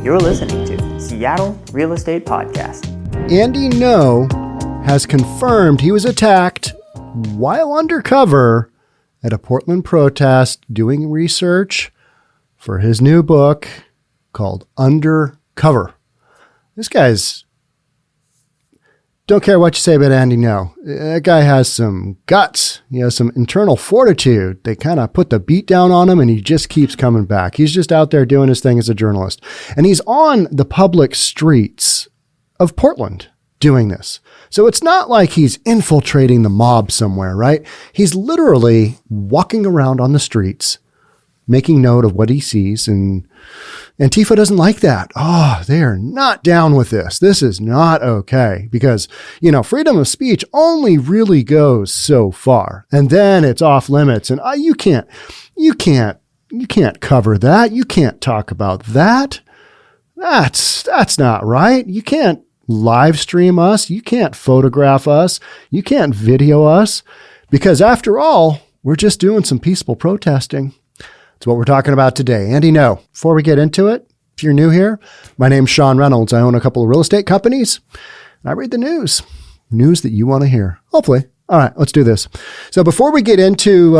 You're listening to Seattle Real Estate Podcast. Andy Ngo has confirmed he was attacked while undercover at a Portland protest doing research for his new book called Undercover. This guy's... Don't care what you say about Andy Ngo. That guy has some guts. He has some internal fortitude. They kind of put the beat down on him and he just keeps coming back. He's just out there doing his thing as a journalist. And he's on the public streets of Portland doing this. So it's not like he's infiltrating the mob somewhere, right? He's literally walking around on the streets, making note of what he sees, and Antifa doesn't like that. Oh, they are not down with this. This is not okay because, freedom of speech only really goes so far, and then it's off limits. And you can't cover that. You can't talk about that. That's not right. You can't live stream us. You can't photograph us. You can't video us because after all, we're just doing some peaceful protesting. That's what we're talking about today. Andy Ngo. Before we get into it, if you're new here, my name's Sean Reynolds. I own a couple of real estate companies. And I read the news that you want to hear, hopefully. All right, let's do this. So before we get into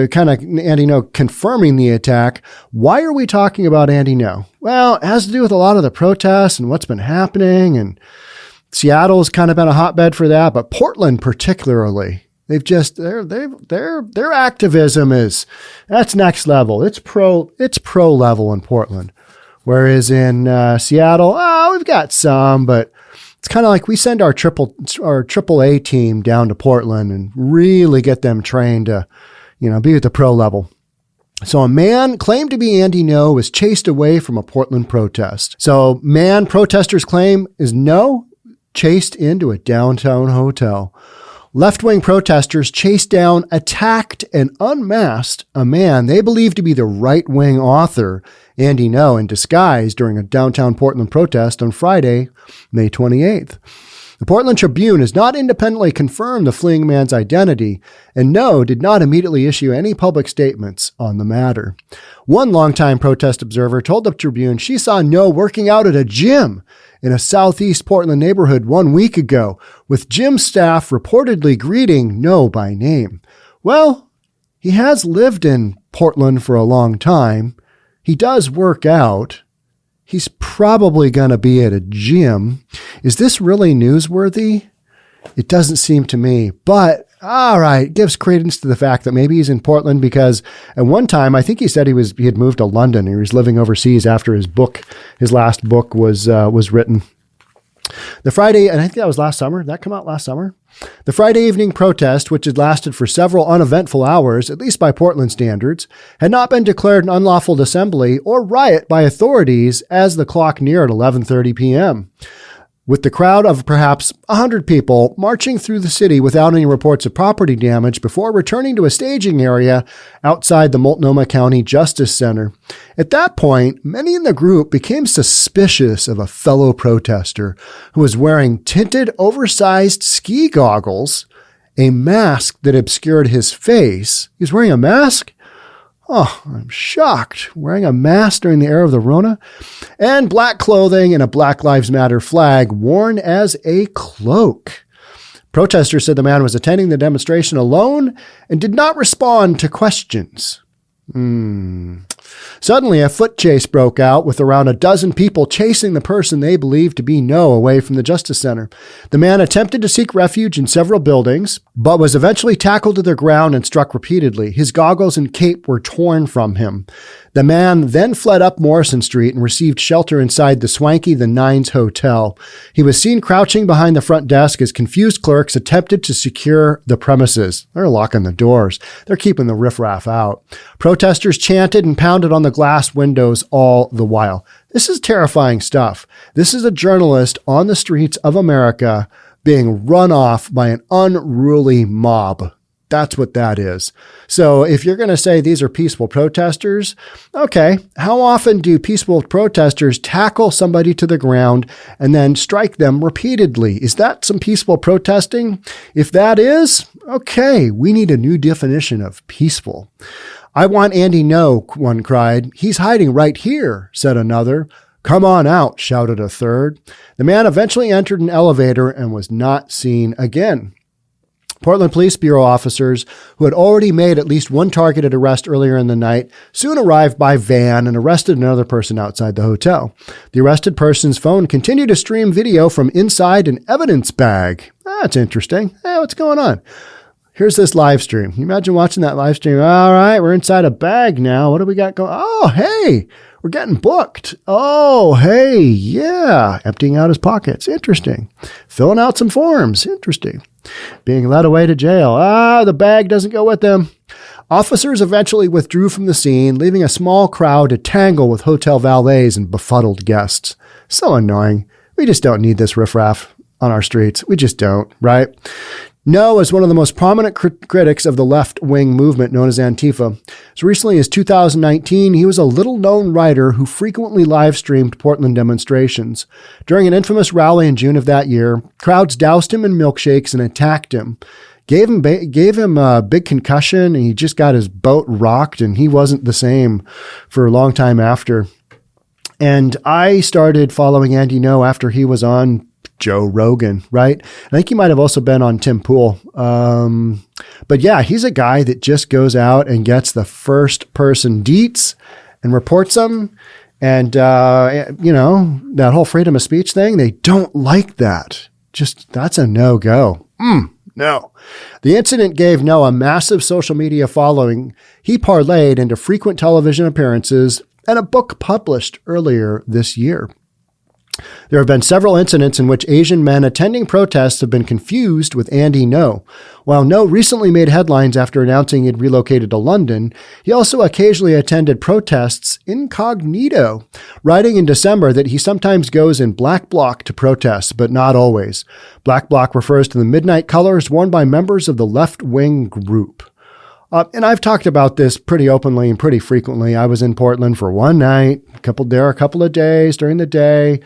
kind of Andy Ngo confirming the attack, why are we talking about Andy Ngo? Well, it has to do with a lot of the protests and what's been happening. And Seattle's kind of been a hotbed for that, but Portland particularly. Their activism that's next level. It's pro level in Portland. Whereas in Seattle, we've got some, but it's kind of like we send our triple A team down to Portland and really get them trained to, be at the pro level. So a man claimed to be Andy Ngo was chased away from a Portland protest. So protesters claim is Ngo chased into a downtown hotel. Left-wing protesters chased down, attacked, and unmasked a man they believe to be the right-wing author, Andy Ngo, in disguise during a downtown Portland protest on Friday, May 28th. The Portland Tribune has not independently confirmed the fleeing man's identity, and Ngo did not immediately issue any public statements on the matter. One longtime protest observer told the Tribune she saw Ngo working out at a gym in a southeast Portland neighborhood 1 week ago, with gym staff reportedly greeting Ngo by name. Well, he has lived in Portland for a long time. He does work out. He's probably going to be at a gym. Is this really newsworthy? It doesn't seem to me, but all right, gives credence to the fact that maybe he's in Portland because at one time, I think he said he had moved to London. He was living overseas after his last book was written. The Friday, and I think that was last summer. Did that come out last summer? The Friday evening protest, which had lasted for several uneventful hours, at least by Portland standards, had not been declared an unlawful assembly or riot by authorities as the clock neared 11:30 p.m. With the crowd of perhaps 100 people marching through the city without any reports of property damage before returning to a staging area outside the Multnomah County Justice Center. At that point, many in the group became suspicious of a fellow protester who was wearing tinted, oversized ski goggles, a mask that obscured his face. He was wearing a mask? Oh, I'm shocked. Wearing a mask during the era of the Rona, and black clothing and a Black Lives Matter flag worn as a cloak. Protesters said the man was attending the demonstration alone and did not respond to questions. Suddenly, a foot chase broke out with around a dozen people chasing the person they believed to be Ngo away from the Justice Center. The man attempted to seek refuge in several buildings, but was eventually tackled to the ground and struck repeatedly. His goggles and cape were torn from him. The man then fled up Morrison Street and received shelter inside the swanky The Nines Hotel. He was seen crouching behind the front desk as confused clerks attempted to secure the premises. They're locking the doors. They're keeping the riffraff out. Protesters chanted and pounded on the glass windows all the while. This is terrifying stuff. This is a journalist on the streets of America being run off by an unruly mob. That's what that is. So if you're going to say these are peaceful protesters, okay, how often do peaceful protesters tackle somebody to the ground and then strike them repeatedly? Is that some peaceful protesting? If that is, okay, we need a new definition of peaceful. I want Andy Ngo, one cried. He's hiding right here, said another. "Come on out," shouted a third. The man eventually entered an elevator and was not seen again. Portland Police Bureau officers, who had already made at least one targeted arrest earlier in the night, soon arrived by van and arrested another person outside the hotel. The arrested person's phone continued to stream video from inside an evidence bag. That's interesting. Hey, what's going on? Here's this live stream. Can you imagine watching that live stream? All right, we're inside a bag now. What do we got going? Oh, hey, we're getting booked. Oh, hey, yeah. Emptying out his pockets. Interesting. Filling out some forms. Interesting. Being led away to jail. The bag doesn't go with them. Officers eventually withdrew from the scene, leaving a small crowd to tangle with hotel valets and befuddled guests. So annoying. We just don't need this riffraff on our streets. We just don't, right? Ngo is one of the most prominent critics of the left-wing movement known as Antifa. As recently as 2019, he was a little-known writer who frequently live-streamed Portland demonstrations. During an infamous rally in June of that year, crowds doused him in milkshakes and attacked him. Gave him a big concussion, and he just got his boat rocked, and he wasn't the same for a long time after. And I started following Andy Ngo after he was on Joe Rogan, right? I think he might have also been on Tim Pool. But yeah, he's a guy that just goes out and gets the first person deets and reports them. And, that whole freedom of speech thing, they don't like that. That's a no-go. No. The incident gave Ngo a massive social media following. He parlayed into frequent television appearances and a book published earlier this year. There have been several incidents in which Asian men attending protests have been confused with Andy Ngo. While Ngo recently made headlines after announcing he'd relocated to London, he also occasionally attended protests incognito, writing in December that he sometimes goes in black bloc to protests, but not always. Black bloc refers to the midnight colors worn by members of the left-wing group. And I've talked about this pretty openly and pretty frequently. I was in Portland for one night, a couple of days during the day,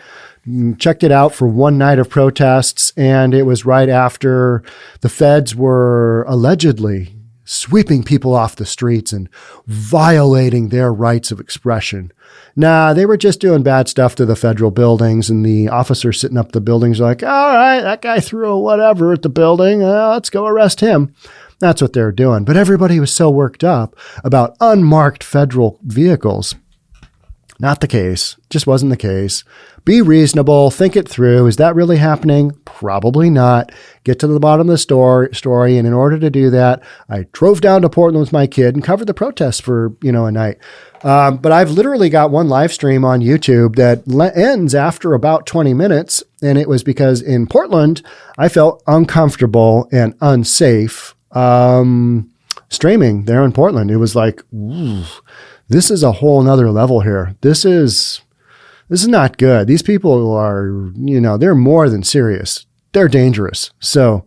checked it out for one night of protests. And it was right after the feds were allegedly sweeping people off the streets and violating their rights of expression. Nah, they were just doing bad stuff to the federal buildings, and the officers sitting up the buildings are like, all right, that guy threw a whatever at the building. Let's go arrest him. That's what they're doing. But everybody was so worked up about unmarked federal vehicles. Not the case. Just wasn't the case. Be reasonable. Think it through. Is that really happening? Probably not. Get to the bottom of the story. And in order to do that, I drove down to Portland with my kid and covered the protests for, a night. But I've literally got one live stream on YouTube that ends after about 20 minutes. And it was because in Portland, I felt uncomfortable and unsafe streaming there in Portland. It was like, ooh, this is a whole nother level here. This is not good. These people are, they're more than serious. They're dangerous. So,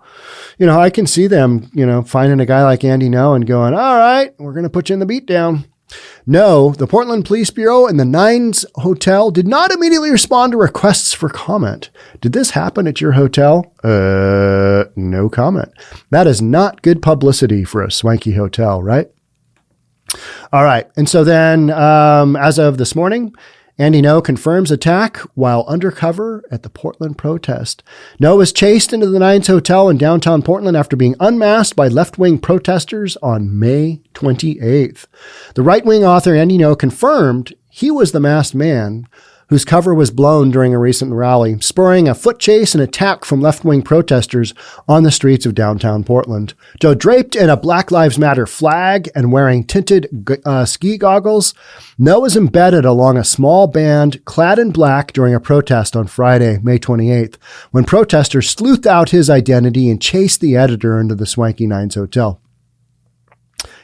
I can see them, finding a guy like Andy Ngo and going, all right, we're going to put you in the beatdown. No, the Portland Police Bureau and the Nines Hotel did not immediately respond to requests for comment. Did this happen at your hotel? No comment. That is not good publicity for a swanky hotel, right? All right. And so then, as of this morning, Andy Ngo confirms attack while undercover at the Portland protest. Ngo was chased into the Nines Hotel in downtown Portland after being unmasked by left-wing protesters on May 28th. The right-wing author Andy Ngo confirmed he was the masked man whose cover was blown during a recent rally, spurring a foot chase and attack from left-wing protesters on the streets of downtown Portland. Though draped in a Black Lives Matter flag and wearing tinted ski goggles, Ngo was embedded along a small band clad in black during a protest on Friday, May 28th, when protesters sleuthed out his identity and chased the editor into the swanky Nines Hotel.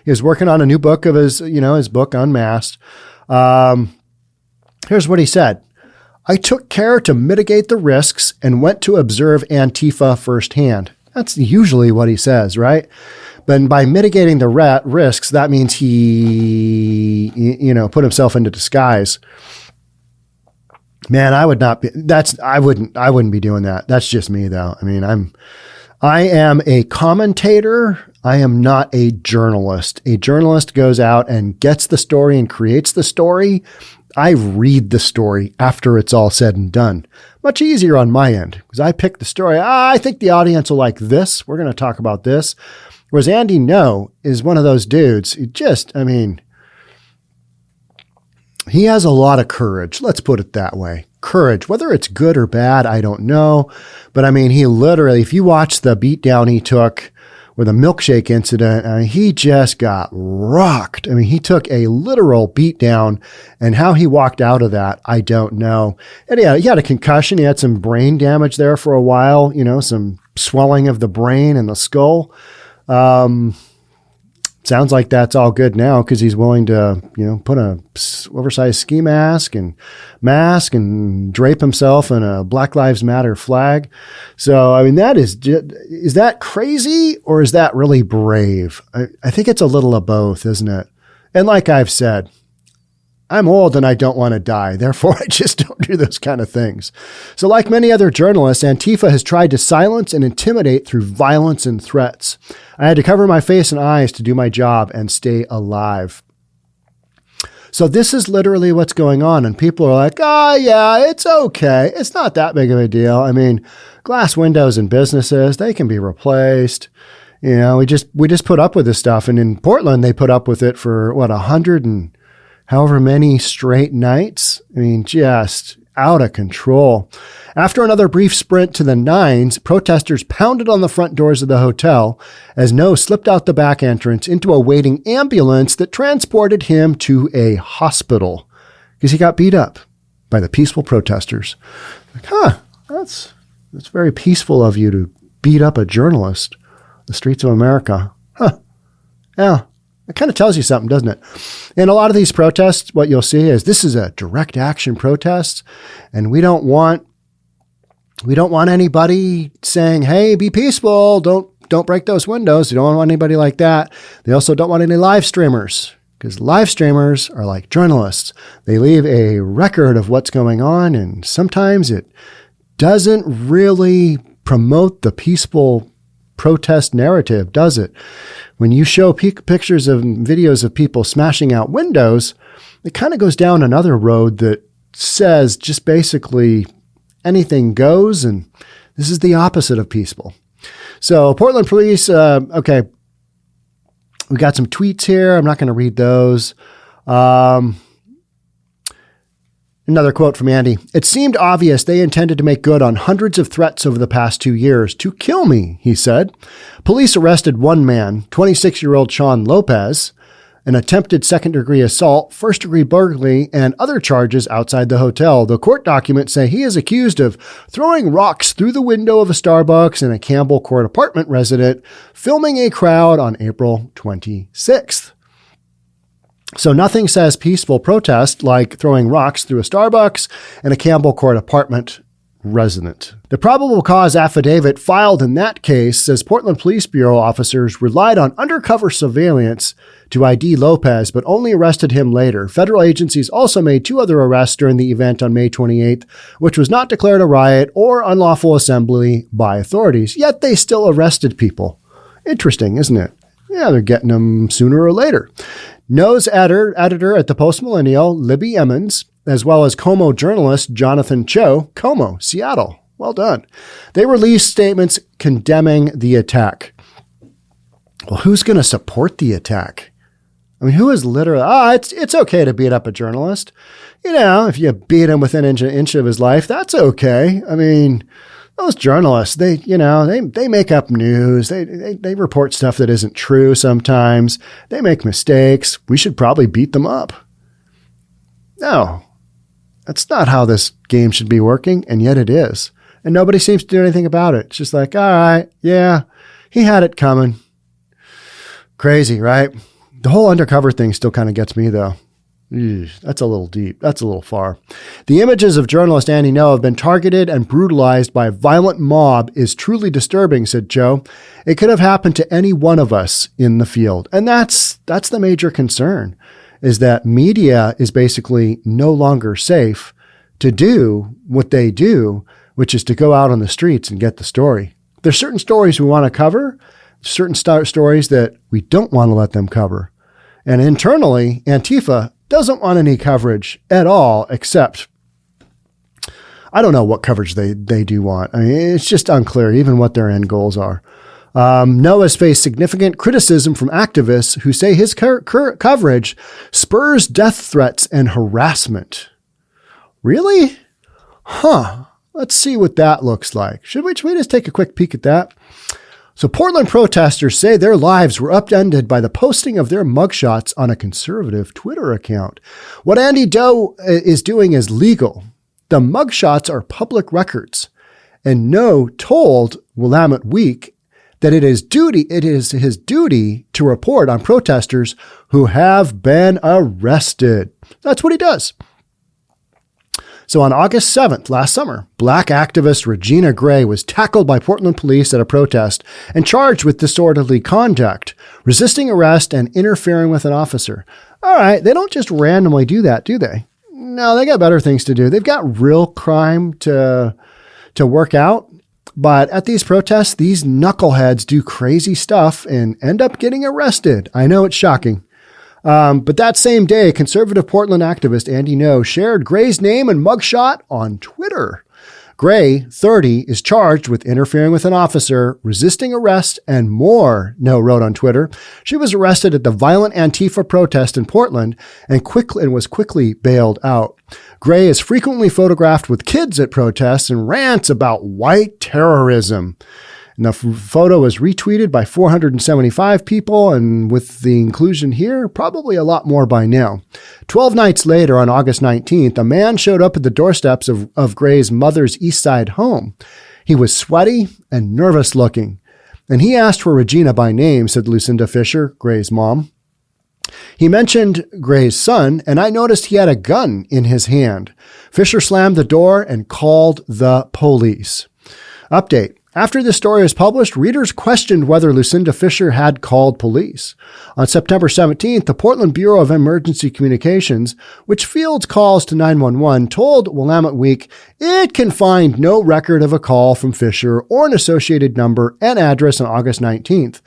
He was working on a new book of his book, Unmasked. Here's what he said. I took care to mitigate the risks and went to observe Antifa firsthand. That's usually what he says, right? But by mitigating the risks, that means he, put himself into disguise. Man, I wouldn't be doing that. That's just me though. I mean, I am a commentator. I am not a journalist. A journalist goes out and gets the story and creates the story. I read the story after it's all said and done. Much easier on my end because I pick the story. I think the audience will like this. We're going to talk about this. Whereas Andy Ngo is one of those dudes who he has a lot of courage. Let's put it that way. Courage, whether it's good or bad, I don't know. But I mean, he literally, if you watch the beatdown he took with a milkshake incident, I mean, he just got rocked. I mean, he took a literal beatdown, and how he walked out of that, I don't know. And he had a concussion. He had some brain damage there for a while, some swelling of the brain and the skull. Sounds like that's all good now because he's willing to, put a oversized ski mask and drape himself in a Black Lives Matter flag. So, I mean, is that crazy or is that really brave? I think it's a little of both, isn't it? And like I've said, I'm old and I don't want to die. Therefore, I just don't do those kind of things. So like many other journalists, Antifa has tried to silence and intimidate through violence and threats. I had to cover my face and eyes to do my job and stay alive. So this is literally what's going on. And people are like, yeah, it's okay. It's not that big of a deal. I mean, glass windows in businesses, they can be replaced. We just put up with this stuff. And in Portland, they put up with it for 100 and however many straight nights. I mean, just out of control. After another brief sprint to the nines, protesters pounded on the front doors of the hotel as Ngo slipped out the back entrance into a waiting ambulance that transported him to a hospital because he got beat up by the peaceful protesters. That's very peaceful of you to beat up a journalist on the streets of America. Yeah. It kind of tells you something, doesn't it? In a lot of these protests, what you'll see is this is a direct action protest, and we don't want anybody saying, "Hey, be peaceful, don't break those windows." You don't want anybody like that. They also don't want any live streamers because live streamers are like journalists. They leave a record of what's going on, and sometimes it doesn't really promote the peaceful protest narrative, does it? When you show pictures of videos of people smashing out windows, it kind of goes down another road that says just basically anything goes, and this is the opposite of peaceful. So Portland police, okay, we got some tweets here. I'm not going to read those. Another quote from Andy. It seemed obvious they intended to make good on hundreds of threats over the past 2 years to kill me, he said. Police arrested one man, 26-year-old Sean Lopez, an attempted second-degree assault, first-degree burglary, and other charges outside the hotel. The court documents say he is accused of throwing rocks through the window of a Starbucks and a Campbell Court apartment resident, filming a crowd on April 26th. So nothing says peaceful protest like throwing rocks through a Starbucks and a Campbell Court apartment resident. The probable cause affidavit filed in that case says Portland Police Bureau officers relied on undercover surveillance to ID Lopez, but only arrested him later. Federal agencies also made 2 other arrests during the event on May 28th, which was not declared a riot or unlawful assembly by authorities, yet they still arrested people. Interesting, isn't it? Yeah, they're getting them sooner or later. Ngo's editor at the Post-Millennial, Libby Emmons, as well as Como journalist Jonathan Cho, Como, Seattle. Well done. They released statements condemning the attack. Well, who's going to support the attack? I mean, who is literally, it's okay to beat up a journalist. If you beat him within an inch of his life, that's okay. I mean, those journalists, they make up news. They report stuff that isn't true sometimes. They make mistakes. We should probably beat them up. No, that's not how this game should be working, and yet it is. And nobody seems to do anything about it. It's just like, all right, yeah, he had it coming. Crazy, right? The whole undercover thing still kind of gets me, though. That's a little deep. That's a little far. The images of journalist Andy Ngo have been targeted and brutalized by a violent mob is truly disturbing, said Joe. It could have happened to any one of us in the field. And that's the major concern, is that media is basically no longer safe to do what they do, which is to go out on the streets and get the story. There's certain stories we want to cover, certain stories that we don't want to let them cover. And internally, Antifa doesn't want any coverage at all, except I don't know what coverage they do want. I mean, it's just unclear even what their end goals are. Ngo has faced significant criticism from activists who say his coverage spurs death threats and harassment. Really? Huh. Let's see what that looks like. Should we just take a quick peek at that? So Portland protesters say their lives were upended by the posting of their mugshots on a conservative Twitter account. What Andy Ngo is doing is legal. The mugshots are public records. And Ngo told Willamette Week that it is his duty to report on protesters who have been arrested. That's what he does. So on August 7th, last summer, Black activist Regina Gray was tackled by Portland police at a protest and charged with disorderly conduct, resisting arrest and interfering with an officer. All right, they don't just randomly do that, do they? No, they got better things to do. They've got real crime to work out. But at these protests, these knuckleheads do crazy stuff and end up getting arrested. I know it's shocking. But that same day, conservative Portland activist Andy Ngo shared Gray's name and mugshot on Twitter. Gray, 30, is charged with interfering with an officer, resisting arrest, and more, Ngo wrote on Twitter. She was arrested at the violent Antifa protest in Portland and was quickly bailed out. Gray is frequently photographed with kids at protests and rants about white terrorism. And the photo was retweeted by 475 people, and with the inclusion here, probably a lot more by now. 12 nights later, on August 19th, a man showed up at the doorsteps of Gray's mother's East Side home. He was sweaty and nervous looking, and he asked for Regina by name, said Lucinda Fisher, Gray's mom. He mentioned Gray's son, and I noticed he had a gun in his hand. Fisher slammed the door and called the police. Update. After this story was published, readers questioned whether Lucinda Fisher had called police. On September 17th, the Portland Bureau of Emergency Communications, which fields calls to 911, told Willamette Week it can find no record of a call from Fisher or an associated number and address on August 19th.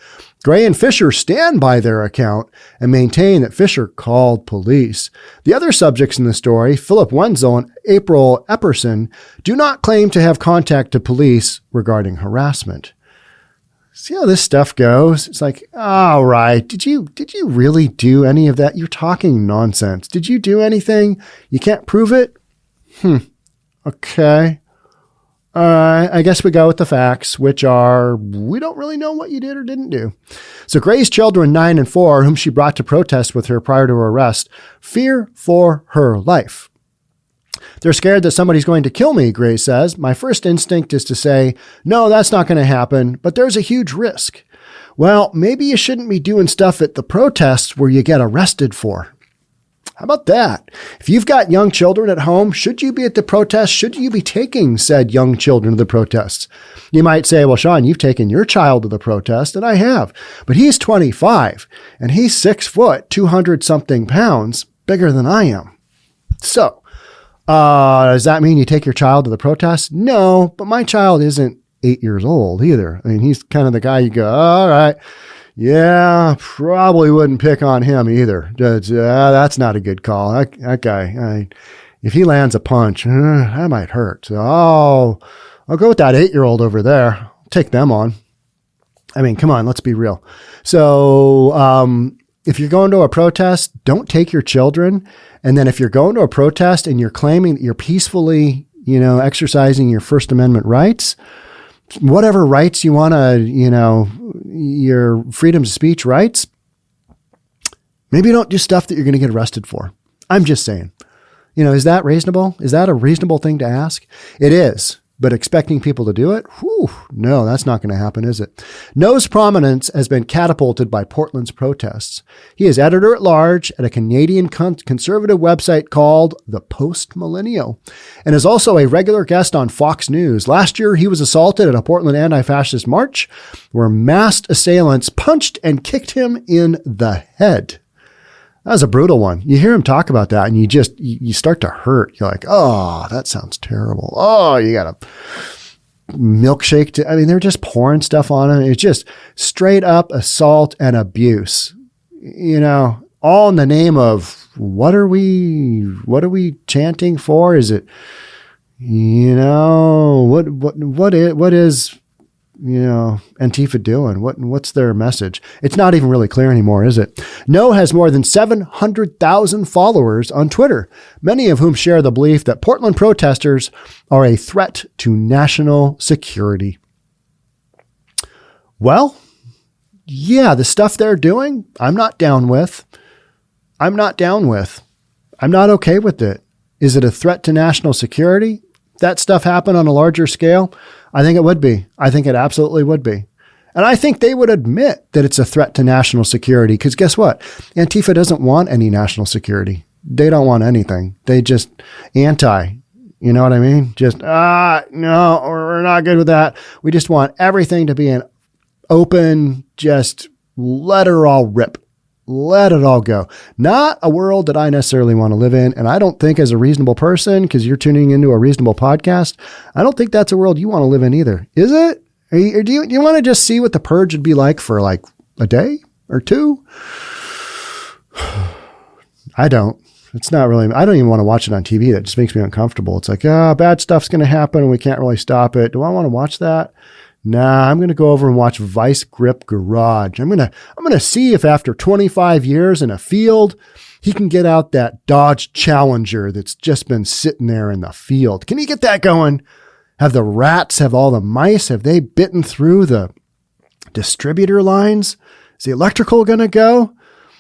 Gray and Fisher stand by their account and maintain that Fisher called police. The other subjects in the story, Philip Wenzel and April Epperson, do not claim to have contacted police regarding harassment. See how this stuff goes? It's like, all right, did you really do any of that? You're talking nonsense. Did you do anything? You can't prove it? Okay. I guess we go with the facts, which are, we don't really know what you did or didn't do. So Gray's children, 9 and 4, whom she brought to protest with her prior to her arrest, fear for her life. They're scared that somebody's going to kill me, Gray says. My first instinct is to say, no, that's not going to happen, but there's a huge risk. Well, maybe you shouldn't be doing stuff at the protests where you get arrested for. How about that? If you've got young children at home, should you be at the protest? Should you be taking said young children to the protests? You might say, well, Sean, you've taken your child to the protest, and I have. But he's 25, and he's 6 foot, 200-something pounds, bigger than I am. So, does that mean you take your child to the protest? No, but my child isn't 8 years old either. I mean, he's kind of the guy you go, all right. Yeah, probably wouldn't pick on him either. That's not a good call. That guy, if he lands a punch, that might hurt. So I'll go with that 8-year-old over there. I'll take them on. I mean, come on, let's be real. So if you're going to a protest, don't take your children. And then if you're going to a protest and you're claiming that you're peacefully, exercising your First Amendment rights, whatever rights you want to, your freedom of speech rights, maybe don't do stuff that you're going to get arrested for. I'm just saying, is that reasonable? Is that a reasonable thing to ask? It is, but expecting people to do it? Whew, no, that's not going to happen, is it? Ngo's prominence has been catapulted by Portland's protests. He is editor-at-large at a Canadian conservative website called The Post-Millennial and is also a regular guest on Fox News. Last year, he was assaulted at a Portland anti-fascist march where masked assailants punched and kicked him in the head. That was a brutal one. You hear him talk about that and you start to hurt. You're like, oh, that sounds terrible. Oh, you got a milkshake. They're just pouring stuff on him. It's just straight up assault and abuse. all in the name of what are we chanting for? Is it, what is Antifa doing? What's their message? It's not even really clear anymore, is it? Ngo has more than 700,000 followers on Twitter, many of whom share the belief that Portland protesters are a threat to national security. Well, yeah, the stuff they're doing, I'm not down with. I'm not okay with it. Is it a threat to national security? That stuff happen on a larger scale? I think it would be. I think it absolutely would be. And I think they would admit that it's a threat to national security, because guess what? Antifa doesn't want any national security. They don't want anything. They just anti, you know what I mean? Just, no, we're not good with that. We just want everything to be an open, just let her all rip. Let it all go. Not a world that I necessarily want to live in. And I don't think as a reasonable person, because you're tuning into a reasonable podcast, I don't think that's a world you want to live in either. Is it? Or do you want to just see what the purge would be like for like a day or two? I don't. It's not really, I don't even want to watch it on TV. That just makes me uncomfortable. It's like, bad stuff's going to happen and we can't really stop it. Do I want to watch that? Nah, I'm going to go over and watch Vice Grip Garage. I'm going to see if after 25 years in a field, he can get out that Dodge Challenger that's just been sitting there in the field. Can he get that going? Have all the mice, have they bitten through the distributor lines? Is the electrical going to go?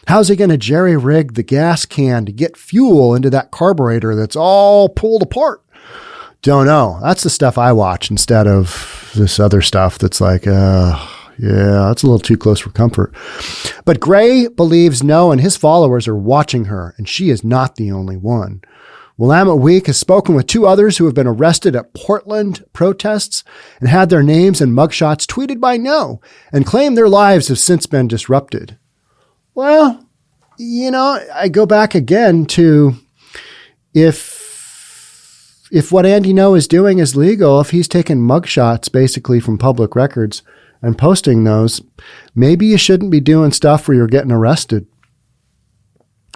How's he going to jerry-rig the gas can to get fuel into that carburetor that's all pulled apart? Don't know. That's the stuff I watch instead of this other stuff that's like, that's a little too close for comfort. But Gray believes Ngo and his followers are watching her, and she is not the only one. Willamette Week has spoken with two others who have been arrested at Portland protests and had their names and mugshots tweeted by Ngo and claim their lives have since been disrupted. Well, I go back again to if what Andy Ngo is doing is legal, if he's taking mugshots basically from public records and posting those, maybe you shouldn't be doing stuff where you're getting arrested.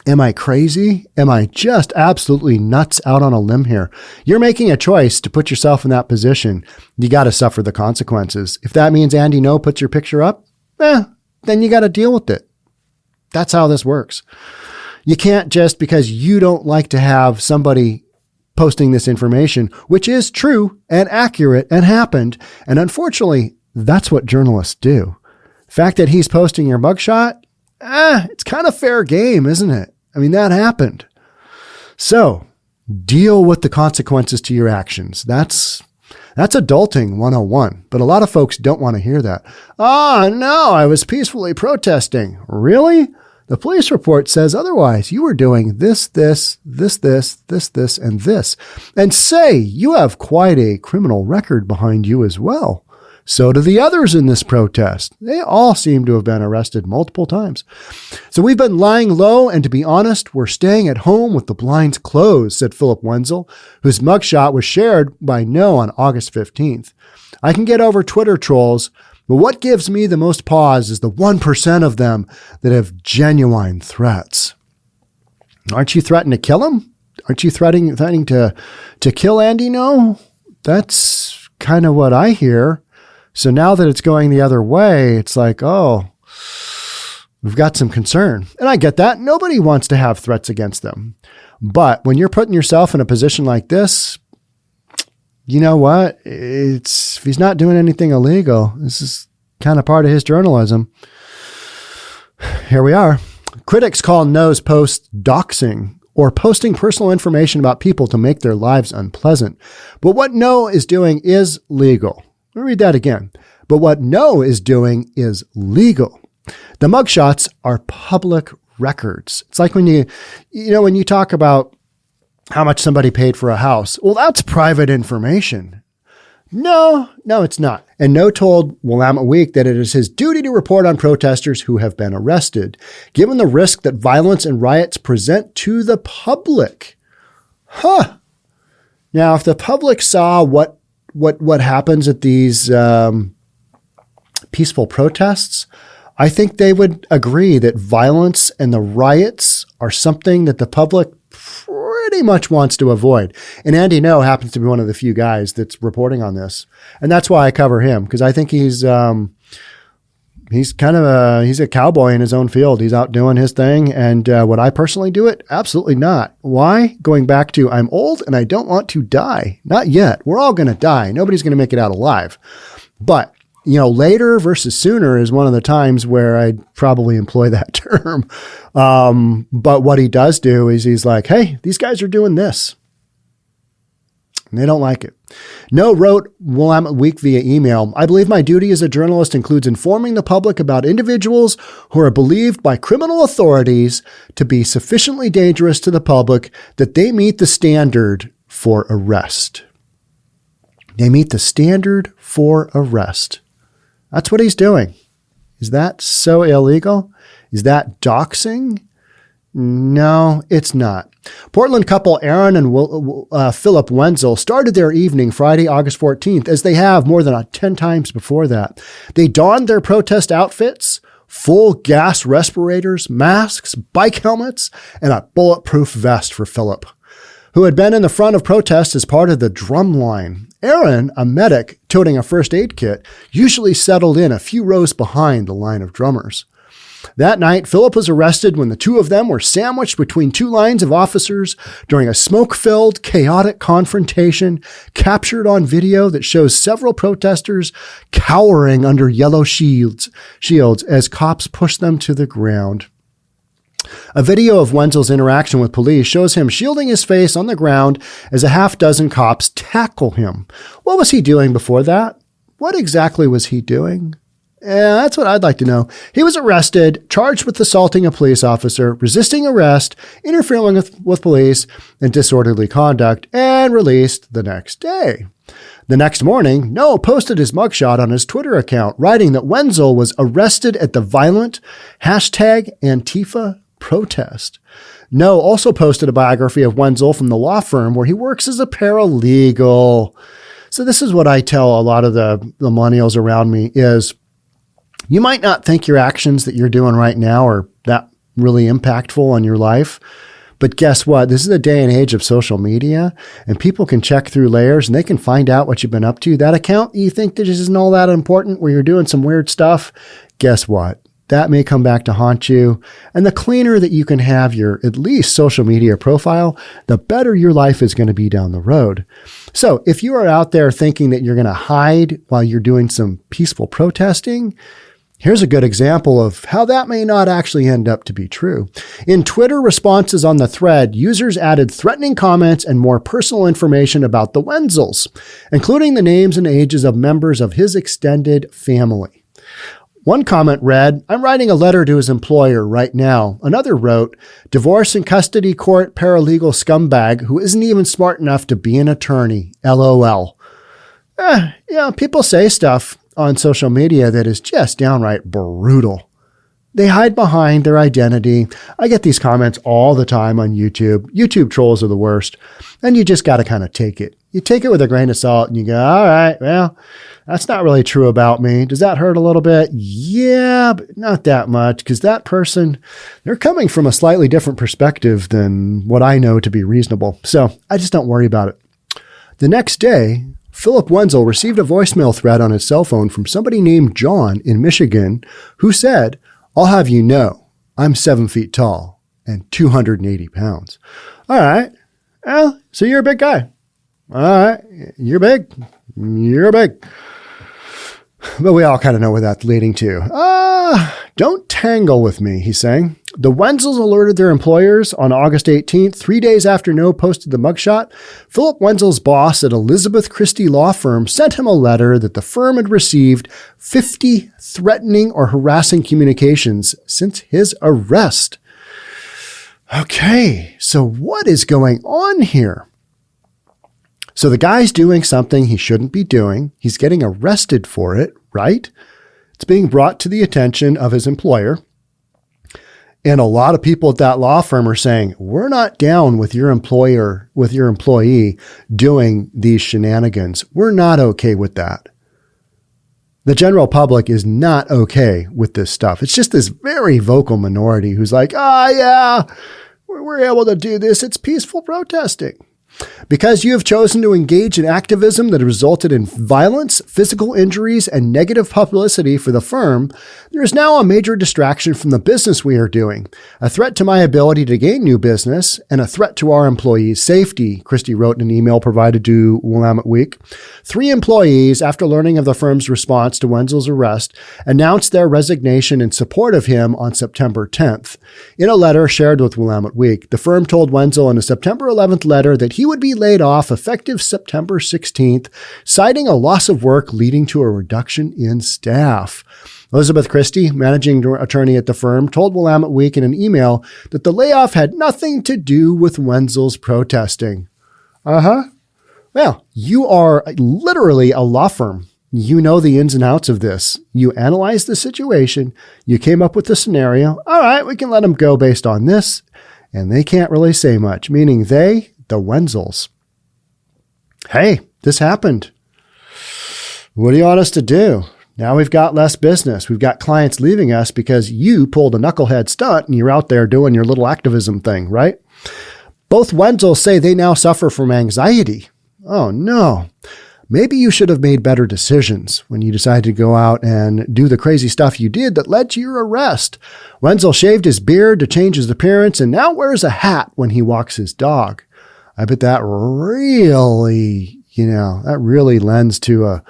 Am I crazy? Am I just absolutely nuts out on a limb here? You're making a choice to put yourself in that position. You got to suffer the consequences. If that means Andy Ngo puts your picture up, then you got to deal with it. That's how this works. You can't just because you don't like to have somebody posting this information, which is true and accurate and happened. And unfortunately, that's what journalists do. The fact that he's posting your mugshot, it's kind of fair game, isn't it? I mean, that happened. So deal with the consequences to your actions. That's adulting 101. But a lot of folks don't want to hear that. Oh, no, I was peacefully protesting. Really? The police report says otherwise. You were doing this, and this. And say you have quite a criminal record behind you as well. So do the others in this protest. They all seem to have been arrested multiple times. So we've been lying low, and to be honest, we're staying at home with the blinds closed, said Philip Wenzel, whose mugshot was shared by Ngo on August 15th. I can get over Twitter trolls, but what gives me the most pause is the 1% of them that have genuine threats. Aren't you threatening to kill him? Aren't you threatening to kill Andy Ngo? That's kind of what I hear. So now that it's going the other way, it's like, oh, we've got some concern. And I get that. Nobody wants to have threats against them. But when you're putting yourself in a position like this, you know what? If he's not doing anything illegal, this is kind of part of his journalism. Here we are. Critics call Ngo's post doxing, or posting personal information about people to make their lives unpleasant. But what Ngo is doing is legal. Let me read that again. But what Ngo is doing is legal. The mugshots are public records. It's like when you talk about how much somebody paid for a house. Well, that's private information. No, it's not. And Ngo told Willamette Week that it is his duty to report on protesters who have been arrested, given the risk that violence and riots present to the public. Now, if the public saw what happens at these peaceful protests, I think they would agree that violence and the riots are something that the public pretty much wants to avoid. And Andy Ngo happens to be one of the few guys that's reporting on this. And that's why I cover him, because I think he's a cowboy in his own field. He's out doing his thing. And would I personally do it? Absolutely not. Why? Going back to, I'm old and I don't want to die. Not yet. We're all going to die. Nobody's going to make it out alive. But, later versus sooner is one of the times where I'd probably employ that term. But what he does do is he's like, hey, these guys are doing this. And they don't like it. No wrote Willamette Week via email. I believe my duty as a journalist includes informing the public about individuals who are believed by criminal authorities to be sufficiently dangerous to the public that they meet the standard for arrest. They meet the standard for arrest. That's what he's doing. Is that so illegal? Is that doxing? No, it's not. Portland couple Aaron and Philip Wenzel started their evening Friday, August 14th, as they have more than 10 times before that. They donned their protest outfits, full gas respirators, masks, bike helmets, and a bulletproof vest for Philip, who had been in the front of protests as part of the drum line. Aaron, a medic toting a first aid kit, usually settled in a few rows behind the line of drummers. That night, Philip was arrested when the two of them were sandwiched between two lines of officers during a smoke-filled, chaotic confrontation captured on video that shows several protesters cowering under yellow shields as cops push them to the ground. A video of Wenzel's interaction with police shows him shielding his face on the ground as a half dozen cops tackle him. What was he doing before that? What exactly was he doing? Yeah, that's what I'd like to know. He was arrested, charged with assaulting a police officer, resisting arrest, interfering with police, and disorderly conduct, and released the next day. The next morning, Ngo posted his mugshot on his Twitter account, writing that Wenzel was arrested at the violent #Antifa protest. Ngo also posted a biography of Wenzel from the law firm where he works as a paralegal. So this is what I tell a lot of the millennials around me is, you might not think your actions that you're doing right now are that really impactful on your life, but guess what? This is a day and age of social media, and people can check through layers and they can find out what you've been up to. That account you think that isn't all that important where you're doing some weird stuff, guess what? That may come back to haunt you. And the cleaner that you can have your at least social media profile, the better your life is going to be down the road. So if you are out there thinking that you're going to hide while you're doing some peaceful protesting, here's a good example of how that may not actually end up to be true. In Twitter responses on the thread, users added threatening comments and more personal information about the Wenzels, including the names and ages of members of his extended family. One comment read, "I'm writing a letter to his employer right now." Another wrote, "Divorce and custody court paralegal scumbag who isn't even smart enough to be an attorney. LOL. People say stuff on social media that is just downright brutal. They hide behind their identity. I get these comments all the time on YouTube. YouTube trolls are the worst. And you just got to kind of take it. You take it with a grain of salt and you go, all right, well, that's not really true about me. Does that hurt a little bit? Yeah, but not that much, because that person, they're coming from a slightly different perspective than what I know to be reasonable. So I just don't worry about it. The next day, Philip Wenzel received a voicemail thread on his cell phone from somebody named John in Michigan who said, "I'll have you know, I'm 7 feet tall and 280 pounds. All right. Well, so you're a big guy. All right. You're big. You're big." But we all kind of know where that's leading to. Don't tangle with me, he's saying. The Wenzels alerted their employers on August 18th, 3 days after Ngo posted the mugshot. Philip Wenzel's boss at Elizabeth Christie Law Firm sent him a letter that the firm had received 50 threatening or harassing communications since his arrest. Okay, so what is going on here? So the guy's doing something he shouldn't be doing. He's getting arrested for it, right? It's being brought to the attention of his employer. And a lot of people at that law firm are saying, we're not down with your employee doing these shenanigans. We're not okay with that. The general public is not okay with this stuff. It's just this very vocal minority who's like, yeah, we're able to do this. It's peaceful protesting. Because you have chosen to engage in activism that resulted in violence, physical injuries, and negative publicity for the firm, there is now a major distraction from the business we are doing, a threat to my ability to gain new business, and a threat to our employees' safety, Christie wrote in an email provided to Willamette Week. 3 employees, after learning of the firm's response to Wenzel's arrest, announced their resignation in support of him on September 10th. In a letter shared with Willamette Week, the firm told Wenzel in a September 11th letter that he would be laid off effective September 16th, citing a loss of work leading to a reduction in staff. Elizabeth Christie, managing attorney at the firm, told Willamette Week in an email that the layoff had nothing to do with Wenzel's protesting. Well, you are literally a law firm. You know the ins and outs of this. You analyzed the situation. You came up with the scenario. All right, we can let them go based on this. And they can't really say much, meaning the Wenzels. Hey, this happened. What do you want us to do? Now we've got less business. We've got clients leaving us because you pulled a knucklehead stunt and you're out there doing your little activism thing, right? Both Wenzels say they now suffer from anxiety. Oh no. Maybe you should have made better decisions when you decided to go out and do the crazy stuff you did that led to your arrest. Wenzel shaved his beard to change his appearance and now wears a hat when he walks his dog. I bet that really lends to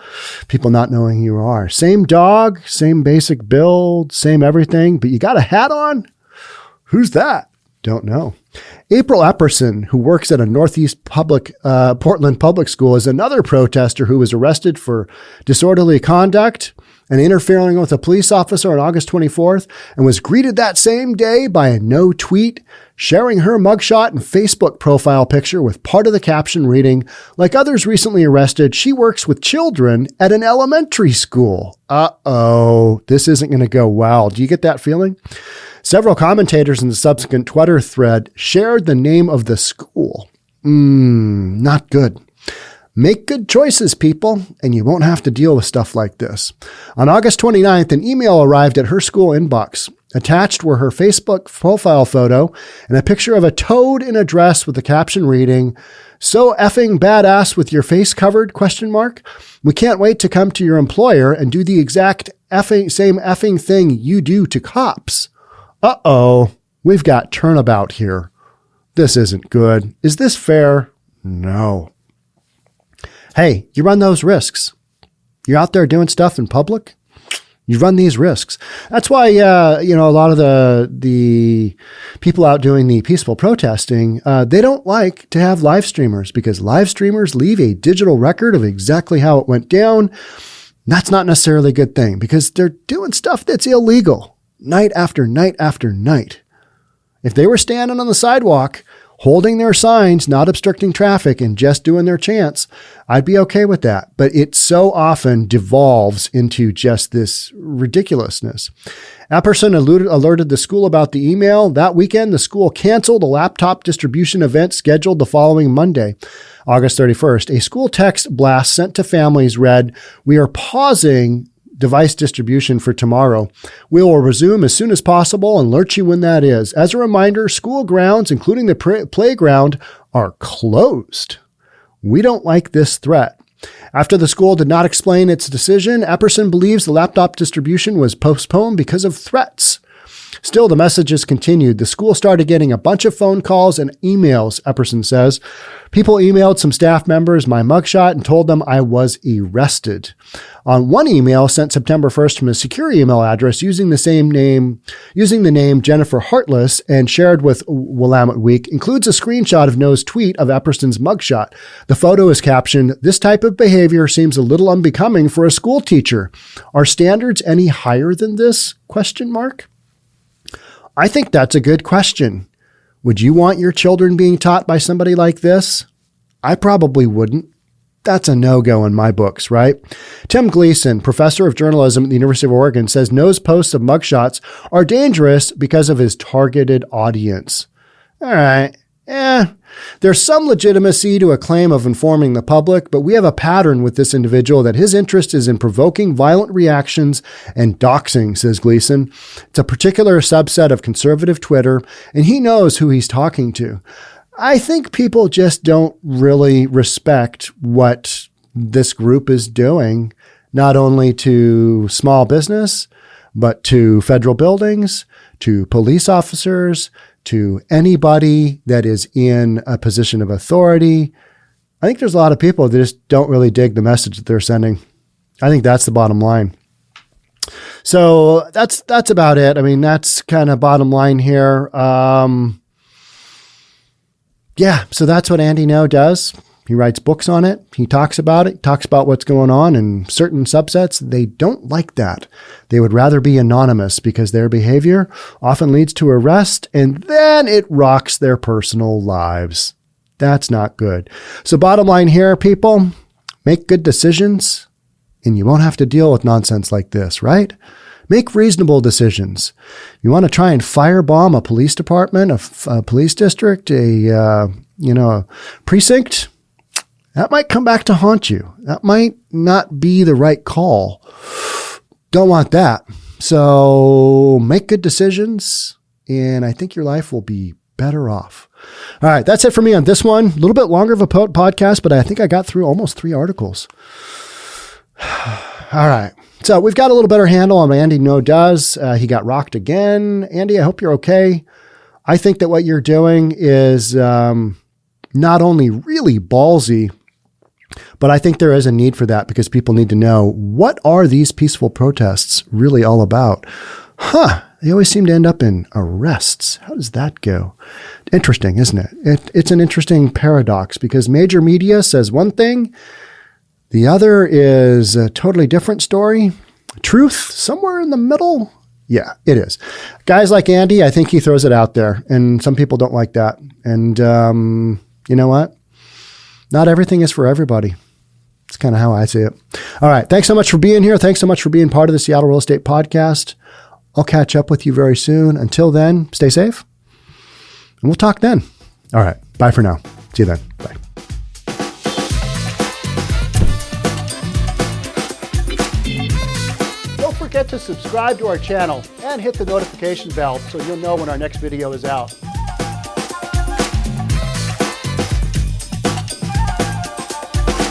people not knowing who you are. Same dog, same basic build, same everything, but you got a hat on? Who's that? Don't know. April Epperson, who works at a Northeast Portland public school, is another protester who was arrested for disorderly conduct and interfering with a police officer on August 24th and was greeted that same day by a no tweet, sharing her mugshot and Facebook profile picture with part of the caption reading, like others recently arrested, she works with children at an elementary school. This isn't going to go well. Do you get that feeling? Several commentators in the subsequent Twitter thread shared the name of the school. Not good. Make good choices, people, and you won't have to deal with stuff like this. On August 29th, an email arrived at her school inbox. Attached were her Facebook profile photo and a picture of a toad in a dress with the caption reading, "So effing badass with your face covered, ? We can't wait to come to your employer and do the exact same effing thing you do to cops." We've got turnabout here. This isn't good. Is this fair? No. Hey, you run those risks. You're out there doing stuff in public. You run these risks. That's why, a lot of the people out doing the peaceful protesting, they don't like to have live streamers because live streamers leave a digital record of exactly how it went down. That's not necessarily a good thing because they're doing stuff that's illegal night after night after night. If they were standing on the sidewalk, holding their signs, not obstructing traffic, and just doing their chants, I'd be okay with that. But it so often devolves into just this ridiculousness. Epperson alerted the school about the email. That weekend, the school canceled a laptop distribution event scheduled the following Monday, August 31st. A school text blast sent to families read, "We are pausing device distribution for tomorrow. We will resume as soon as possible and alert you when that is. As a reminder, school grounds, including the playground, are closed. We don't like this threat." After the school did not explain its decision, Epperson believes the laptop distribution was postponed because of threats. Still, the messages continued. The school started getting a bunch of phone calls and emails, Epperson says. People emailed some staff members my mugshot and told them I was arrested. On one email sent September 1st from a secure email address using the name Jennifer Heartless and shared with Willamette Week, includes a screenshot of Ngo's tweet of Epperson's mugshot. The photo is captioned, "This type of behavior seems a little unbecoming for a school teacher. Are standards any higher than this? ? I think that's a good question. Would you want your children being taught by somebody like this? I probably wouldn't. That's a no-go in my books, right? Tim Gleason, professor of journalism at the University of Oregon, says Ngo's posts of mugshots are dangerous because of his targeted audience. All right. There's some legitimacy to a claim of informing the public, but we have a pattern with this individual that his interest is in provoking violent reactions and doxing, says Gleason. It's a particular subset of conservative Twitter, and he knows who he's talking to. I think people just don't really respect what this group is doing, not only to small business, but to federal buildings, to police officers, to anybody that is in a position of authority. I think there's a lot of people that just don't really dig the message that they're sending. I think that's the bottom line. So that's about it. I mean, that's kind of bottom line here. So that's what Andy Ngo does. He writes books on it. He talks about it, talks about what's going on, and certain subsets, they don't like that. They would rather be anonymous because their behavior often leads to arrest, and then it rocks their personal lives. That's not good. So bottom line here, people, make good decisions, and you won't have to deal with nonsense like this, right? Make reasonable decisions. You want to try and firebomb a police department, a police district, a precinct? That might come back to haunt you. That might not be the right call. Don't want that. So make good decisions, and I think your life will be better off. All right, that's it for me on this one. A little bit longer of a podcast, but I think I got through almost 3 articles. All right. So we've got a little better handle on what Andy Ngo does. He got rocked again. Andy, I hope you're okay. I think that what you're doing is not only really ballsy, but I think there is a need for that because people need to know, what are these peaceful protests really all about? They always seem to end up in arrests. How does that go? Interesting, isn't it? It's an interesting paradox because major media says one thing, the other is a totally different story. Truth somewhere in the middle? Yeah, it is. Guys like Andy, I think he throws it out there, and some people don't like that. And you know what? Not everything is for everybody. It's kind of how I see it. All right. Thanks so much for being here. Thanks so much for being part of the Seattle Real Estate Podcast. I'll catch up with you very soon. Until then, stay safe, and we'll talk then. All right. Bye for now. See you then. Bye. Don't forget to subscribe to our channel and hit the notification bell so you'll know when our next video is out.